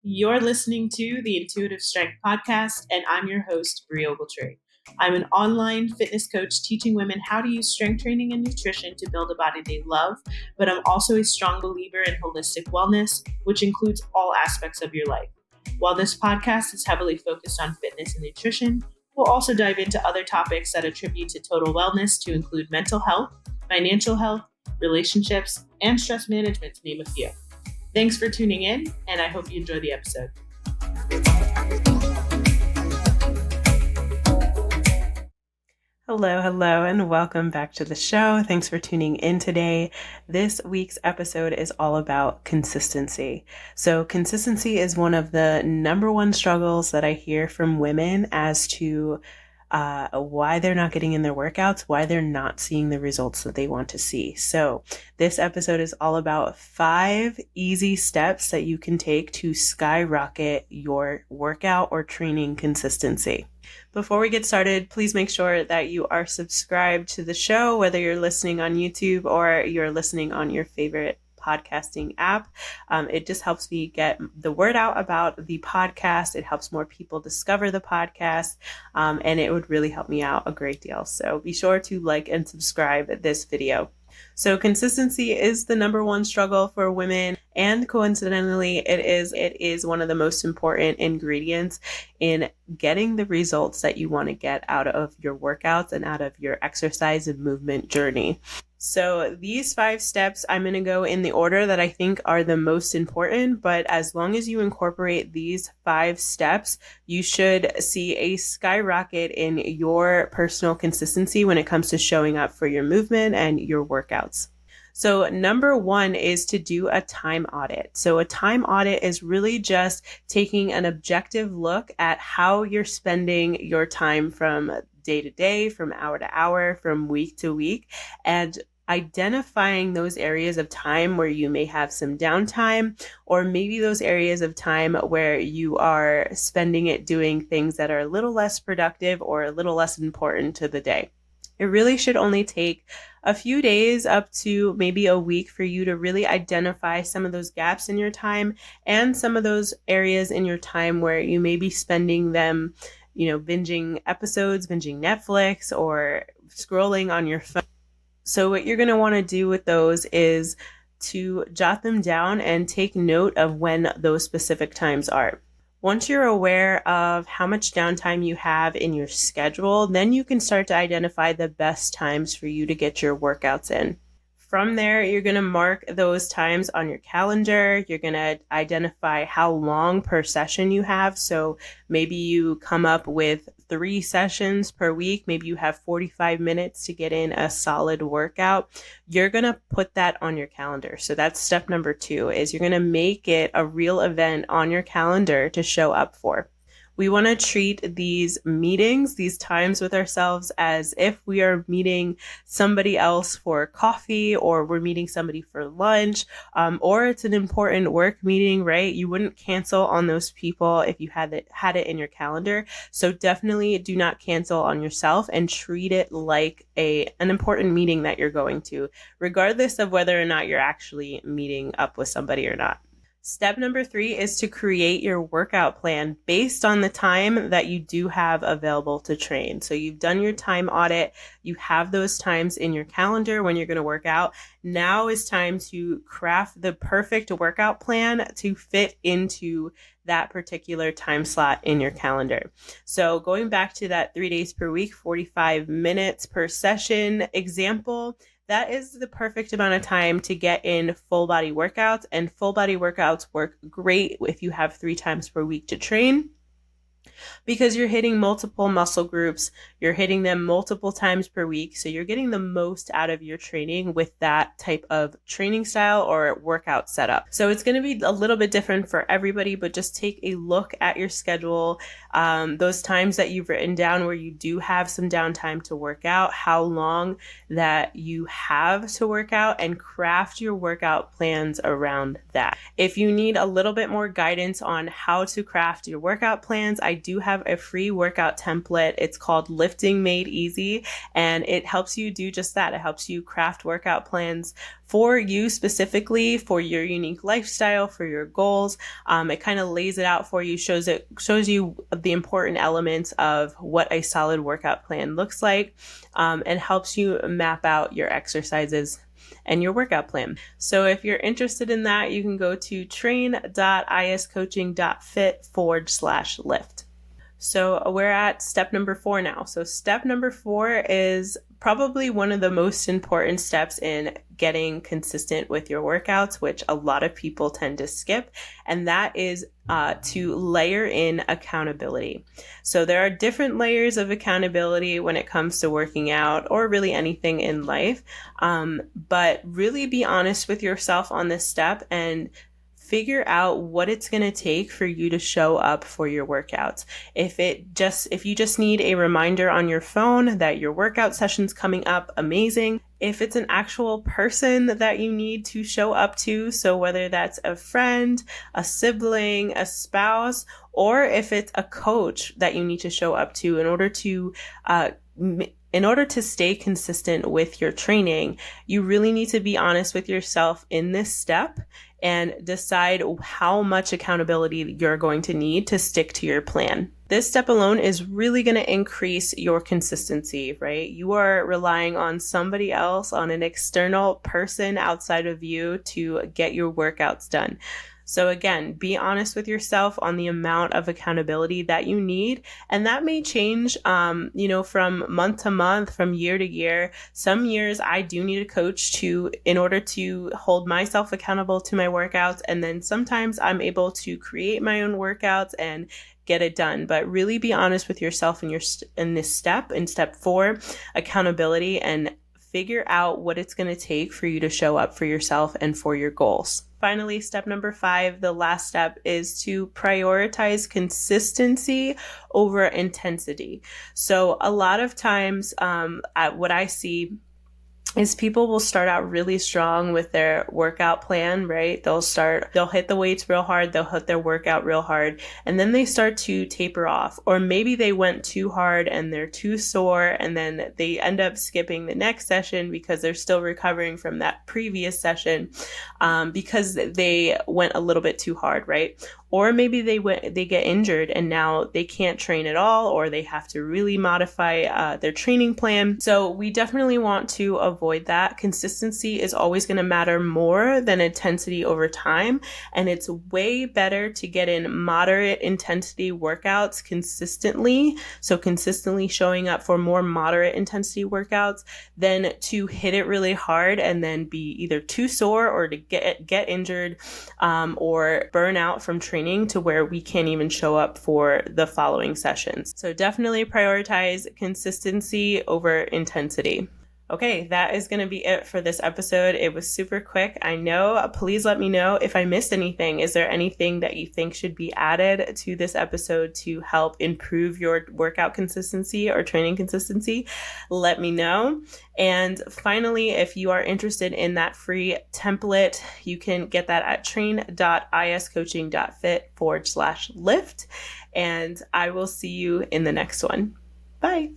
You're listening to the Intuitive Strength Podcast, and I'm your host, Brie Ogletree. I'm an online fitness coach teaching women how to use strength training and nutrition to build a body they love, but I'm also a strong believer in holistic wellness, which includes all aspects of your life. While this podcast is heavily focused on fitness and nutrition, we'll also dive into other topics that attribute to total wellness to include mental health, financial health, relationships, and stress management, to name a few. Thanks for tuning in, and I hope you enjoy the episode. Hello, and welcome back to the show. Thanks for tuning in today. This week's episode is all about consistency. So consistency is one of the number one struggles that I hear from women as to why they're not getting in their workouts, why they're not seeing the results that they want to see. So this episode is all about 5 easy steps that you can take to skyrocket your workout or training consistency. Before we get started, please make sure that you are subscribed to the show, whether you're listening on YouTube or you're listening on your favorite podcasting app. It just helps me get the word out about the podcast. It helps more people discover the podcast, and it would really help me out a great deal. So be sure to like and subscribe this video. So consistency is the number one struggle for women, and coincidentally, it is one of the most important ingredients in getting the results that you want to get out of your workouts and out of your exercise and movement journey. So these 5 steps, I'm going to go in the order that I think are the most important, but as long as you incorporate these 5 steps, you should see a skyrocket in your personal consistency when it comes to showing up for your movement and your workouts. So number 1 is to do a time audit. So a time audit is really just taking an objective look at how you're spending your time from day to day, from hour to hour, from week to week, and identifying those areas of time where you may have some downtime, or maybe those areas of time where you are spending it doing things that are a little less productive or a little less important to the day. It really should only take a few days up to maybe a week for you to really identify some of those gaps in your time and some of those areas in your time where you may be spending them, binging episodes, binging Netflix, or scrolling on your phone. So what you're going to want to do with those is to jot them down and take note of when those specific times are. Once you're aware of how much downtime you have in your schedule, then you can start to identify the best times for you to get your workouts in. From there, you're going to mark those times on your calendar. You're going to identify how long per session you have. So maybe you come up with 3 sessions per week. Maybe you have 45 minutes to get in a solid workout. You're going to put that on your calendar. So that's step number 2, is you're going to make it a real event on your calendar to show up for. We want to treat these meetings, these times with ourselves, as if we are meeting somebody else for coffee, or we're meeting somebody for lunch, or it's an important work meeting, right? You wouldn't cancel on those people if you had it in your calendar. So definitely do not cancel on yourself and treat it like an important meeting that you're going to, regardless of whether or not you're actually meeting up with somebody or not. Step number 3 is to create your workout plan based on the time that you do have available to train. So you've done your time audit, you have those times in your calendar when you're going to work out. Now is time to craft the perfect workout plan to fit into that particular time slot in your calendar. So going back to that 3 days per week, 45 minutes per session example, that is the perfect amount of time to get in full body workouts, and full body workouts work great if you have 3 times per week to train, because you're hitting multiple muscle groups, you're hitting them multiple times per week. So you're getting the most out of your training with that type of training style or workout setup. So it's going to be a little bit different for everybody, but just take a look at your schedule, those times that you've written down where you do have some downtime to work out, how long that you have to work out, and craft your workout plans around that. If you need a little bit more guidance on how to craft your workout plans, I do do have a free workout template. It's called Lifting Made Easy, and it helps you do just that. It helps you craft workout plans for you specifically, for your unique lifestyle, for your goals. It kind of lays it out for you, shows you the important elements of what a solid workout plan looks like, and helps you map out your exercises and your workout plan. So if you're interested in that, you can go to train.iscoaching.fit/lift. So we're at step number 4 now. So step number 4 is probably one of the most important steps in getting consistent with your workouts, which a lot of people tend to skip, and that is to layer in accountability. So there are different layers of accountability when it comes to working out or really anything in life, but really be honest with yourself on this step and figure out what it's going to take for you to show up for your workouts. If you just need a reminder on your phone that your workout session's coming up, amazing. If it's an actual person that you need to show up to, so whether that's a friend, a sibling, a spouse, or if it's a coach that you need to show up to in order to stay consistent with your training, you really need to be honest with yourself in this step and decide how much accountability you're going to need to stick to your plan. This step alone is really going to increase your consistency, right? You are relying on somebody else, on an external person outside of you to get your workouts done. So again, be honest with yourself on the amount of accountability that you need. And that may change, from month to month, from year to year. Some years I do need a coach in order to hold myself accountable to my workouts. And then sometimes I'm able to create my own workouts and get it done. But really be honest with yourself in this step, in step 4, accountability, and figure out what it's going to take for you to show up for yourself and for your goals. Finally, step number 5, the last step, is to prioritize consistency over intensity. So a lot of times, what I see is people will start out really strong with their workout plan, right? They'll hit the weights real hard, they'll hit their workout real hard, and then they start to taper off. Or maybe they went too hard and they're too sore, and then they end up skipping the next session because they're still recovering from that previous session, because they went a little bit too hard, right? Or maybe they get injured and now they can't train at all, or they have to really modify their training plan. So we definitely want to avoid that. Consistency is always going to matter more than intensity over time. And it's way better to get in moderate intensity workouts consistently. So consistently showing up for more moderate intensity workouts than to hit it really hard and then be either too sore or to get injured, or burn out from training to where we can't even show up for the following sessions. So definitely prioritize consistency over intensity. Okay, that is going to be it for this episode. It was super quick, I know. Please let me know if I missed anything. Is there anything that you think should be added to this episode to help improve your workout consistency or training consistency? Let me know. And finally, if you are interested in that free template, you can get that at train.iscoaching.fit/lift. And I will see you in the next one. Bye.